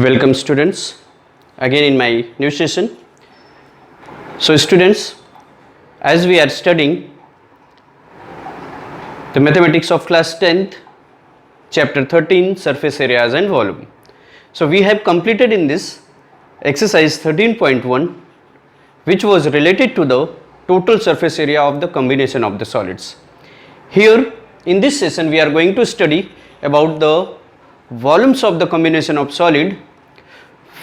Welcome students again in my new session. So students, as we are studying the mathematics of class 10th chapter 13 surface areas and volume. So we have completed in this exercise 13.1 which was related to the total surface area of the combination of the solids. Here in this session we are going to study about the volumes of the combination of solid,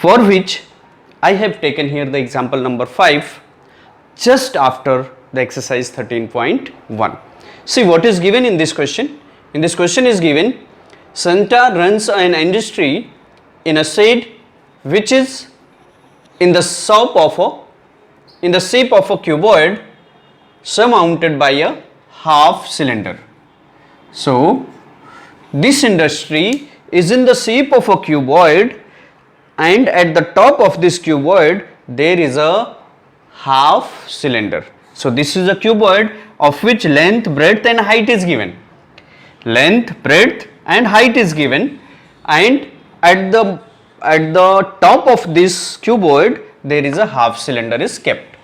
for which I have taken here the example number 5 just after the exercise 13.1. See what is given in this question. In this question is given Santa runs an industry in a shade which is in the shape of a cuboid surmounted by a half cylinder. So this industry is in the shape of a cuboid, and at the top of this cuboid there is a half cylinder. So this is a cuboid of which length, breadth and height is given. Length, breadth and height is given, and at the top of this cuboid there is a half cylinder is kept.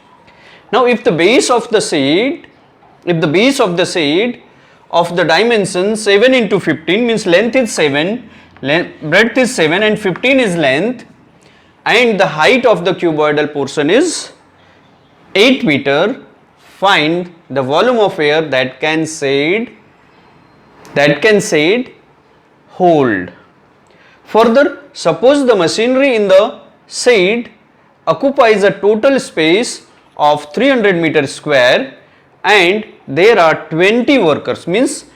Now if the base of the shade of the dimension 7 into 15 means length is 7, breadth is 7 and 15 is length, and the height of the cuboidal portion is 8 meter, find the volume of air that can shade hold. Further, suppose the machinery in the shade occupies a total space of 300 meter square and there are 20 workers, means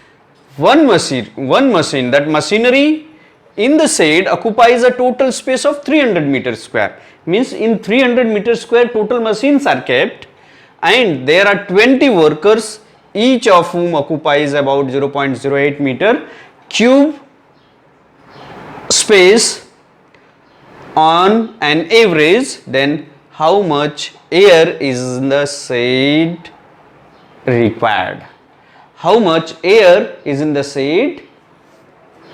one machine, that machinery in the shade occupies a total space of 300 meter square, means in 300 meter square total machines are kept, and there are 20 workers, each of whom occupies about 0.08 meter cube space on an average. Then how much air is in the shade required? How much air is in the shade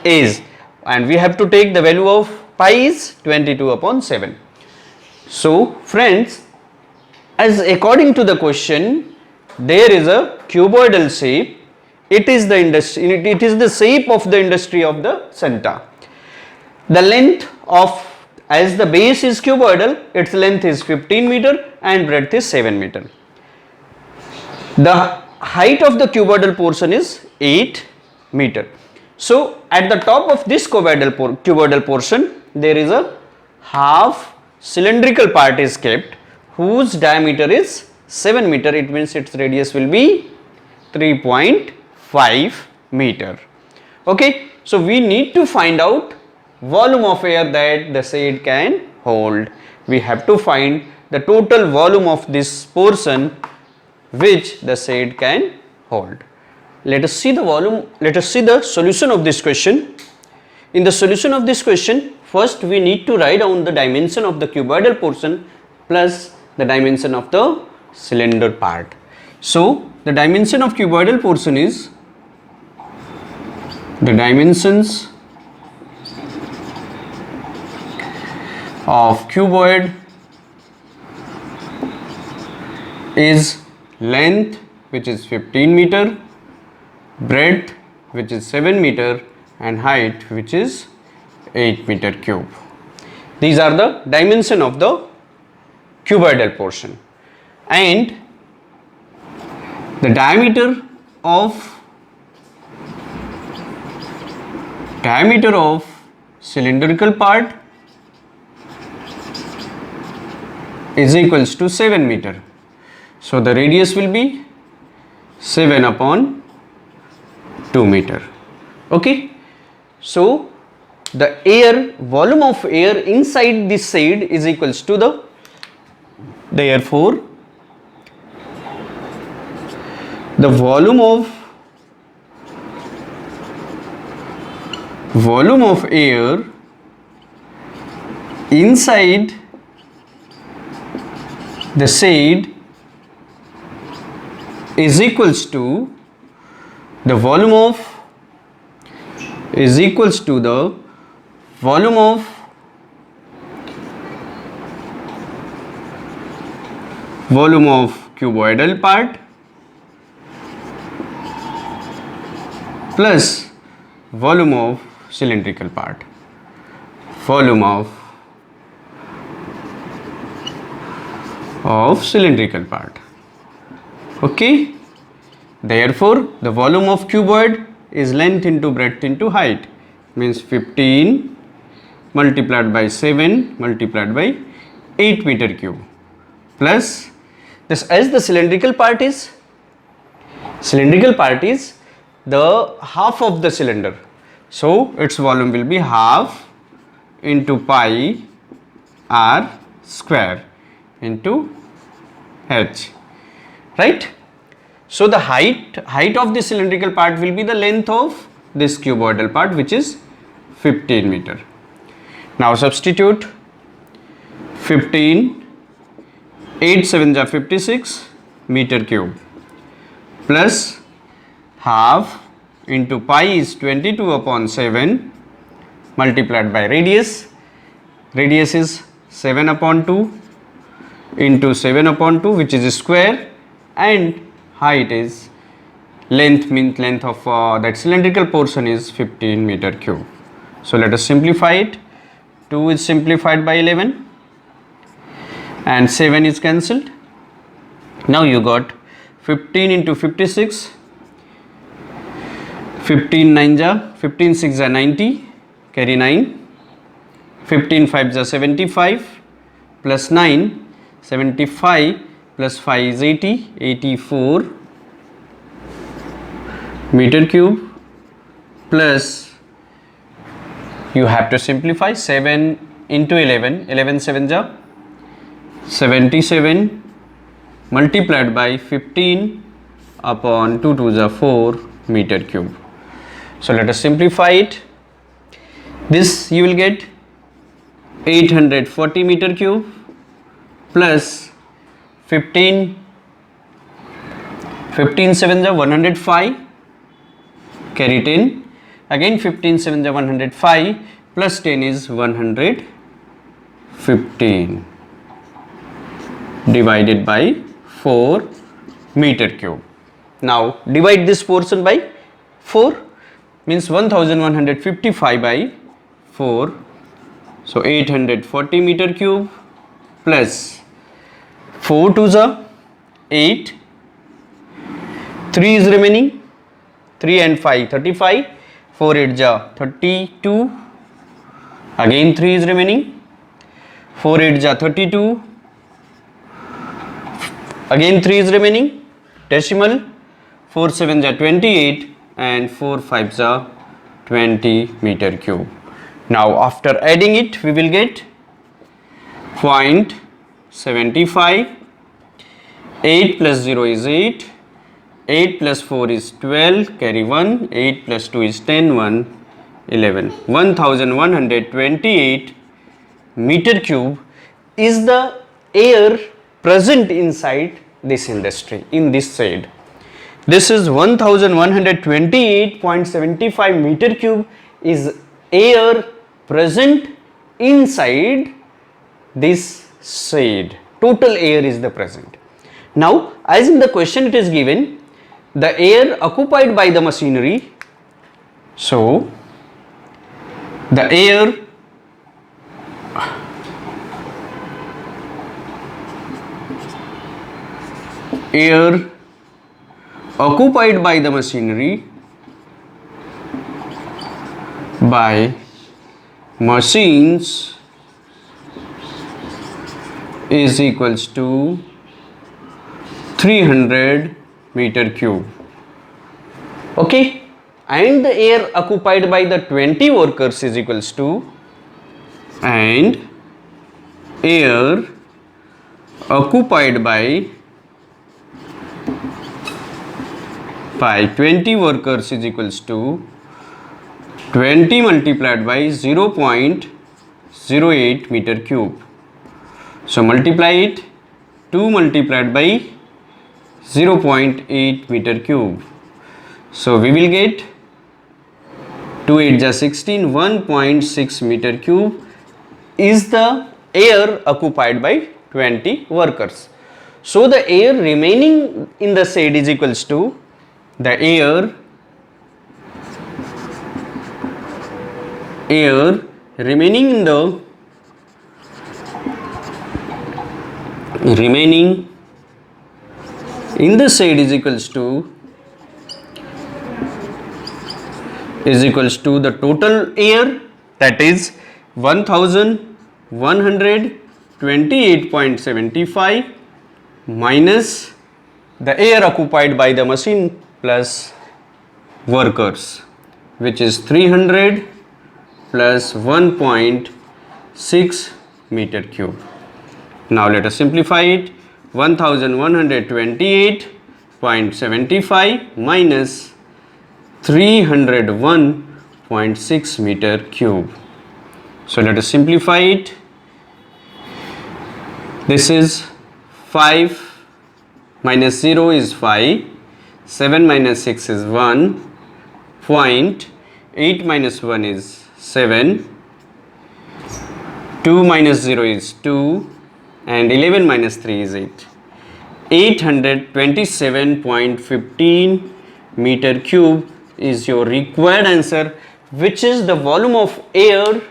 is, and we have to take the value of pi is 22 upon 7. So friends, as according to the question, there is a cuboidal shape. It is the shape of the industry of the Santa. The length of, as the base is cuboidal, its length is 15 meter and breadth is 7 meter. The height of the cuboidal portion is 8 meter. So at the top of this cuboidal portion there is a half cylindrical part is kept whose diameter is 7 meter. It means its radius will be 3.5 meter. Okay, so we need to find out volume of air that the shade can hold. We have to find the total volume of this portion which the shade can hold. Let us see the solution of this question. In the solution of this question, first we need to write down the dimension of the cuboidal portion plus the dimension of the cylinder part. So the dimension of cuboidal portion is, the dimensions of cuboid is length, which is 15 meter, breadth, which is 7 meter, and height, which is 8 meter cube. These are the dimension of the cuboidal portion, and the diameter of cylindrical part is equals to 7 meter. So the radius will be 7 upon 2 meter. Okay, so the volume of air inside this shade is equals to therefore the volume of air inside the shade is equals to the volume of volume of cuboidal part plus volume of cylindrical part, volume of cylindrical part. Okay, therefore the volume of cuboid is length into breadth into height, means 15 multiplied by 7 multiplied by 8 meter cube, plus this, as the cylindrical part is the half of the cylinder, so its volume will be half into pi r square into h, right? So the height of the cylindrical part will be the length of this cuboidal part, which is 15 meter. Now substitute 15, 8 7 are 56 meter cube, plus half into pi is 22 upon 7 multiplied by radius is 7 upon 2 into 7 upon 2, which is square, and height is length, means length of that cylindrical portion is 15 meter cube. So let us simplify it. 2 is simplified by 11 and 7 is cancelled. Now you got 15 into 56, 15 9 ja, 15 6 are 90, carry 9, 15 5 are 75 plus 9, 75 plus 5 is 80, 84 meter cube, plus you have to simplify 7 into 11, 11 7 ja 77 multiplied by 15 upon 2 2 ja 4 meter cube. So let us simplify it. This you will get 840 meter cube plus 15 7 ja 105, carry 10, again 15 7 ja 105 plus 10 is 115 divided by 4 meter cube. Now divide this portion by 4, means 1155 by 4, so 840 meter cube plus 4 2 ja 8, 3 is remaining, 3 and 5 35, 4 8 ja 32, again 3 is remaining, 4 8 ja 32, again 3 is remaining, decimal, 4 7 ja 28 and 4 5 ja 20 meter cube. Now after adding it we will get 0.75, 8 plus 0 is 8, 8 plus 4 is 12, carry 1, 8 plus 2 is 10, 1 11, 1128 meter cube is the air present inside this industry, in this shade. This is 1128.75 meter cube is air present inside this shade. Total air is the present. Now as in the question it is given the air occupied by the machinery, so the air occupied by the machinery by machines is equals to 300 meter cube. Okay, and the air occupied by the 20 workers is equals to, and air occupied by 20 workers is equals to 20 multiplied by 0.08 meter cube. So multiply it, 2 multiplied by 0.8 meter cube. So we will get 2 8 ja 16, 1.6 meter cube is the air occupied by 20 workers. So the air remaining in the shade is equals to the air remaining in the shade is equals to the total air, that is 1128.75 minus the air occupied by the machine plus workers, which is 300 plus 1.6 meter cube. Now let us simplify it. 1128.75 minus 301.6 meter cube. So let us simplify it. This is 5 minus 0 is 5, 7 minus 6 is 1, 8 minus 1 is 7, 2 minus 0 is 2, and 11 minus 3 is 8. 827.15 meter cube is your required answer, which is the volume of air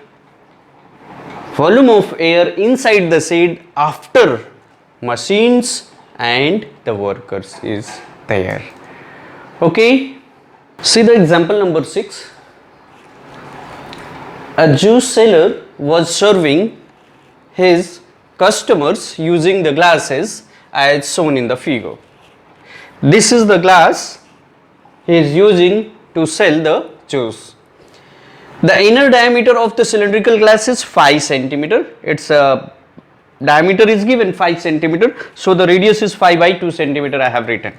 inside the shade after machines and the workers is there. Okay, see the example number 6. A juice seller was serving his customers using the glasses as shown in the figure. This is the glass he is using to sell the juice. The inner diameter of the cylindrical glass is 5 centimeter. Its diameter is given 5 centimeter. So the radius is 5 by 2 centimeter I have written.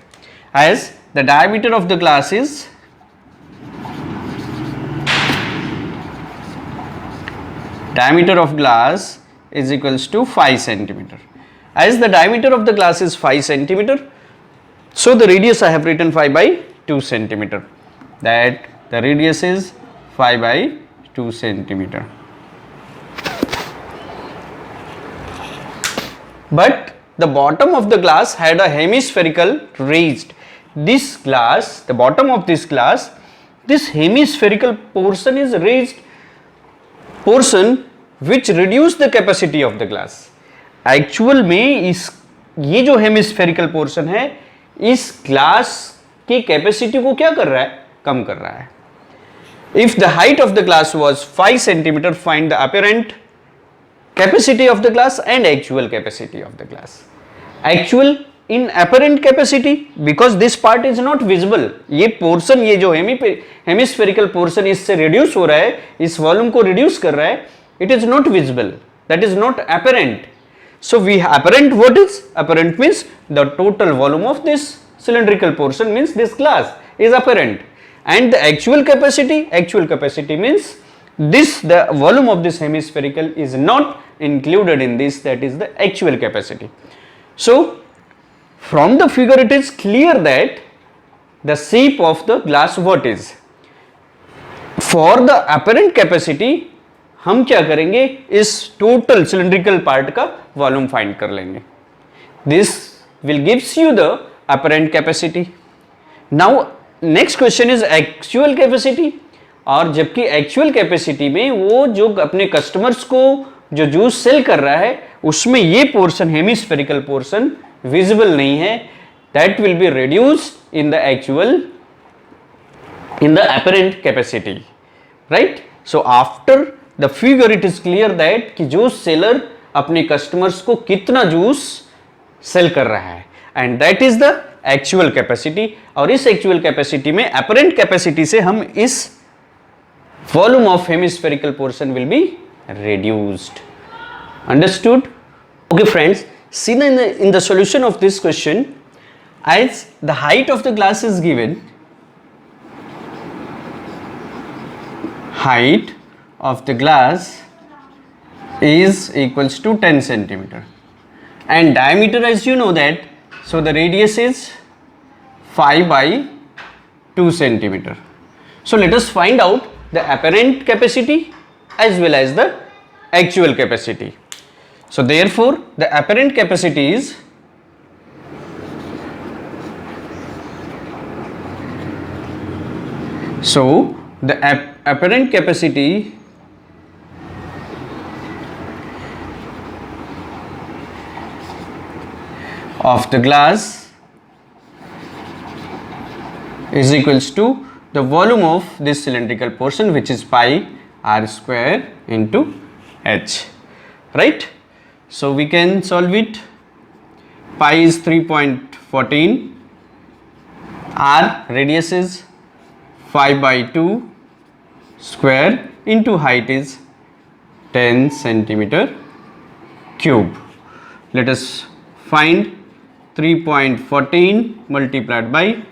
As the diameter of the glass is equals to 5 centimeter. As the diameter of the glass is 5 centimeter, so the radius I have written 5 by 2 centimeter. That the radius is 5 by 2 centimeter. But the bottom of the glass had a hemispherical raised. This glass, the bottom of this glass, this hemispherical portion is raised portion which reduce the capacity of the glass. Actual में इस ये जो hemispherical portion है इस glass की capacity को क्या कर रहा है, कम कर रहा है. If the height of the glass was 5 centimeter, find the apparent capacity of the glass and actual capacity of the glass. Actual in apparent capacity, because this part is not visible. ये portion, ये जो hemispherical portion इससे reduce हो रहा है, इस volume को reduce कर रहा है, it is not visible, that is not apparent. So we apparent, what is apparent means the total volume of this cylindrical portion means this glass is apparent, and the actual capacity means this, the volume of this hemispherical is not included in this, that is the actual capacity. So from the figure it is clear that the shape of the glass what is. For the apparent capacity हम क्या करेंगे, इस total cylindrical part का volume find कर लेंगे. This will gives you the apparent capacity. Now next question is actual capacity. और जबकि actual capacity में वो जो अपने कस्टमर्स को जो जूस सेल कर रहा है उसमें ये पोर्शन हेमिस्फेरिकल पोर्शन विजिबल नहीं है, that will be reduced in the actual, in the apparent capacity, right. So after the figure it is clear that कि जूस सेलर अपने कस्टमर्स को कितना जूस सेल कर रहा है, and that is the actual capacity. और इस actual capacity में अपरेंट कैपेसिटी से हम इस volume of hemispherical portion will be reduced. Understood? Okay friends, see in the solution of this question, as the height of the glass is given, height of the glass is equals to 10 centimeter and diameter, as you know that, so the radius is 5 by 2 centimeter. So let us find out the apparent capacity as well as the actual capacity. So therefore the apparent capacity is So the apparent capacity of the glass is equals to the volume of this cylindrical portion, which is pi r square into h, right? So we can solve it. Pi is 3.14, r radius is 5/2 square into height is 10 centimeter cube. Let us find 3.14 multiplied by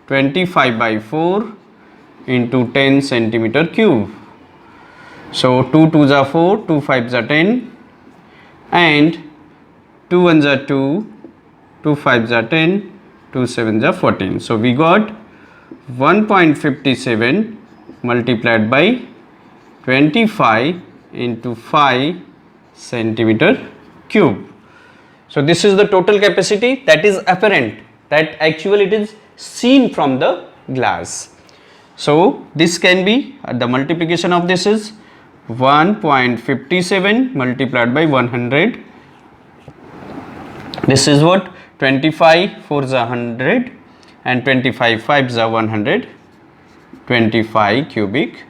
25/4 into 10 centimeter cube. So 2 2s are 4, 2 5s are 10, and 2 1s are 2, 2 5s are 10, 2 7s are 14. So we got 1.57 multiplied by 25 into 5 centimeter cube. So this is the total capacity that is apparent, that actually it is seen from the glass. So this can be, the multiplication of this is 1.57 multiplied by 100. This is what? 25 4s are 100 and 25 5s are 125 cubic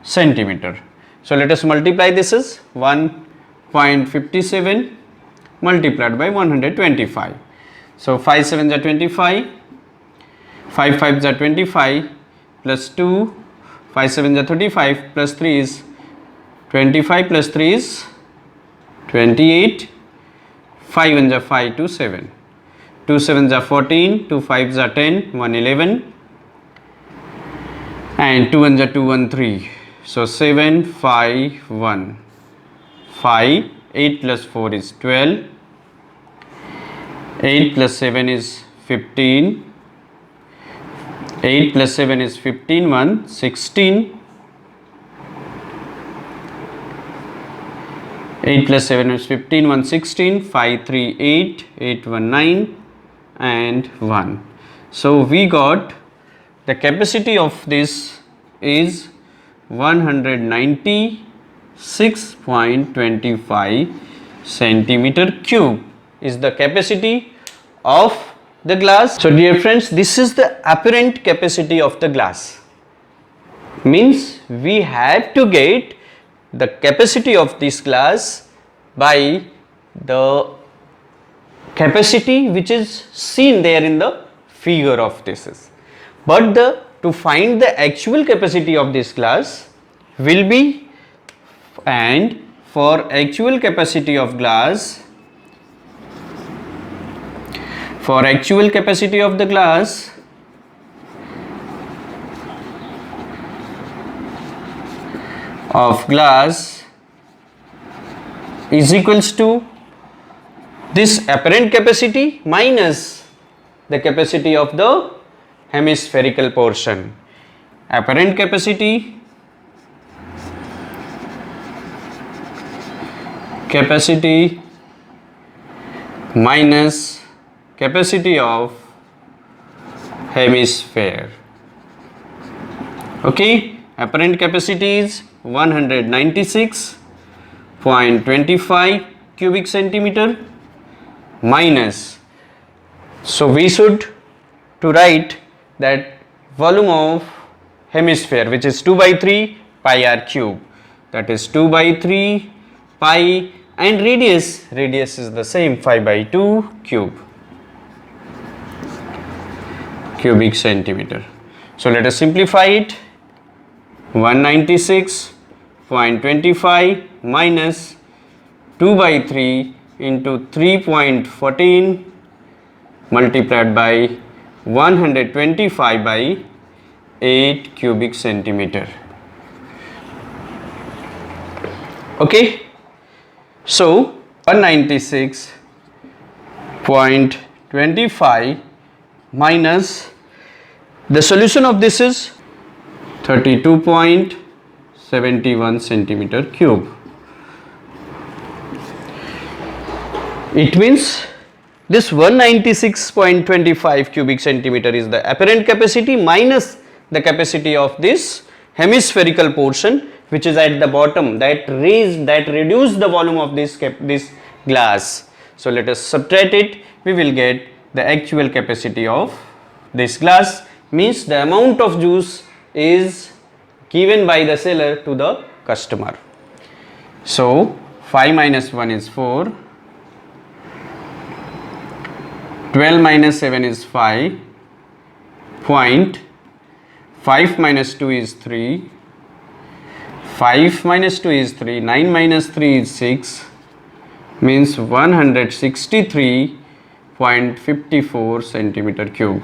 centimeter. So let us multiply. This is 1.57 multiplied by 125. So 5 7s are 25, 5 5s are 25 plus 2, 5 7s are 35 plus 3 is 25 plus 3 is 28, 5 1s are 5, 2 7, 2 7s are 14, 2 5s are 10, 1 11, and 2 1s are 2 1 3. So 7 5 1 5, 8 plus 4 is 12, 8 plus 7 is 15, 8 plus 7 is 15, 1 16, 8 plus 7 is 15, 1 16, 5 3 8, 8 1 9 and 1. So we got the capacity of this is 196.25 centimeter cube is the capacity of the glass. So dear friends, this is the apparent capacity of the glass. Means we have to get the capacity of this glass by the capacity which is seen there in the figure of this. But to find the actual capacity of this glass will be, and for actual capacity of glass, for actual capacity of the glass, is equals to this apparent capacity minus the capacity of the hemispherical portion. Apparent capacity minus capacity of hemisphere. Okay, apparent capacity is 196.25 cubic centimeter minus, so we should to write that volume of hemisphere, which is 2/3 pi r cube, that is 2/3 pi, and radius is the same, 5/2 cubic centimeter. So let us simplify it. 196.25 minus 2/3 into 3.14 multiplied by 125/8 cubic centimeter. Okay, so 196.25 minus, the solution of this is 32.71 centimeter cube. It means this 196.25 cubic centimeter is the apparent capacity minus the capacity of this hemispherical portion which is at the bottom, that reduce the volume of this glass. So let us subtract it. We will get the actual capacity of this glass, means the amount of juice is given by the seller to the customer. So 5 minus 1 is 4, 12 minus 7 is 5, point 5 minus 2 is 3, 5 minus 2 is 3, 9 minus 3 is 6, means 163.54 centimeter cube.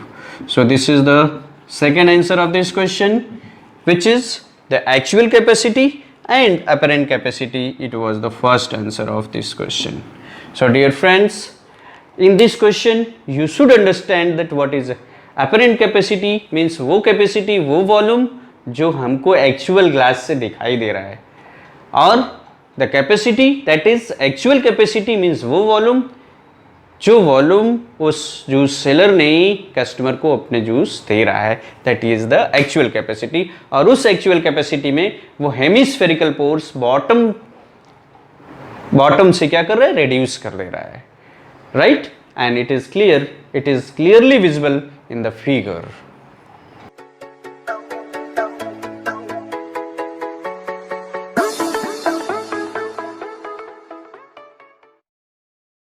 So this is the second answer of this question, which is the actual capacity and apparent capacity. It was the first answer of this question. So dear friends, in this question you should understand that what is apparent capacity, means वो capacity, वो volume जो हमको actual glass से दिखाई दे रहा है, और the capacity that is actual capacity means वो volume जो वॉल्यूम उस जूस सेलर ने कस्टमर को अपने जूस दे रहा है, that is the actual capacity. और उस एक्चुअल कैपेसिटी में वो हेमिस्फेरिकल पोर्स बॉटम से क्या कर रहा है, रिड्यूस कर दे रहा है, right. And it is clearly visible in the figure.